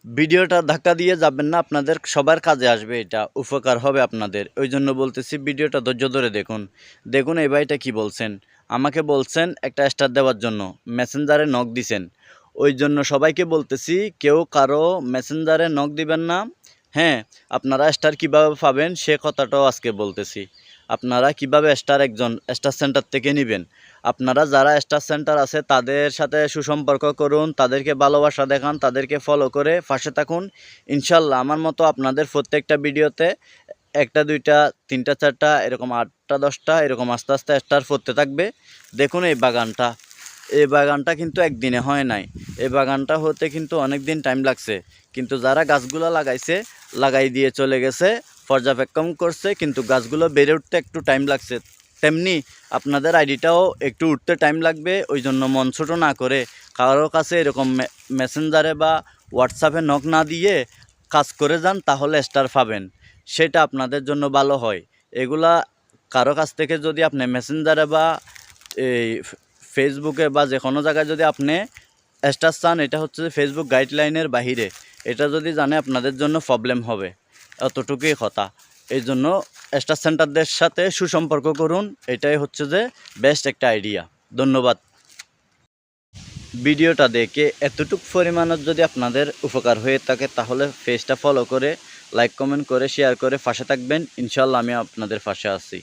ভিডিওটা ধাক্কা দিয়ে যাবেন না, আপনাদের সবার কাজে আসবে, এটা উপকার হবে আপনাদের। ওই জন্য বলতেছি ভিডিওটা ধৈর্য ধরে দেখুন। দেখুন এই ভাইটা কি বলছেন, আমাকে বলছেন একটা স্টার দেওয়ার জন্য, মেসেঞ্জারে নক দিছেন। ওই জন্য সবাইকে বলতেছি কেউ কারো মেসেঞ্জারে নক দিবেন না। হ্যাঁ, আপনারা স্টার কীভাবে পাবেন সে কথাটাও আজকে বলতেছি। আপনারা কিভাবে স্টার একজন স্টার সেন্টার থেকে নেবেন। আপনারা যারা স্টার সেন্টার আছে তাদের সাথে সুসম্পর্ক করুন, তাদেরকে ভালোবাসা দেখান, তাদেরকে ফলো করে পাশে থাকুন। ইনশাল্লাহ আমার মতো আপনাদের প্রত্যেকটা ভিডিওতে একটা দুইটা তিনটা চারটা এরকম 8টা 10টা এরকম আস্তে আস্তে স্টার পড়তে থাকবে। দেখুন এই বাগানটা কিন্তু একদিনে হয় নাই, এই বাগানটা হতে কিন্তু অনেক দিন টাইম লাগছে। কিন্তু যারা গাছগুলো লাগাই দিয়ে চলে গেছে, পর্যবেক্ষণ করছে, কিন্তু গাছগুলো বেড়ে উঠতে একটু টাইম লাগছে। তেমনি আপনাদের আইডিটাও একটু উঠতে টাইম লাগবে। ওই জন্য মন ছোটো না করে কারো কাছে এরকম মেসেঞ্জারে বা হোয়াটসঅ্যাপে নক না দিয়ে কাজ করে যান, তাহলে স্টার পাবেন, সেটা আপনাদের জন্য ভালো হয়। এগুলা কারো কাছ থেকে যদি আপনি মেসেঞ্জারে বা এই ফেসবুকে বা যে কোনো জায়গায় যদি আপনি স্টার চান, এটা হচ্ছে যে ফেসবুক গাইডলাইনের বাহিরে, এটা যদি জানে আপনাদের জন্য প্রবলেম হবে, অতটুকুই কথা। এই জন্য স্টার সেন্টারদের সাথে সুসম্পর্ক করুন, এটাই হচ্ছে যে বেস্ট একটা আইডিয়া। ধন্যবাদ। ভিডিওটা দেখে এতটুকু পরিমাণের যদি আপনাদের উপকার হয়ে থাকে, তাহলে পেজটা ফলো করে লাইক কমেন্ট করে শেয়ার করে পাশে থাকবেন। ইনশাল্লাহ আমি আপনাদের পাশে আছি।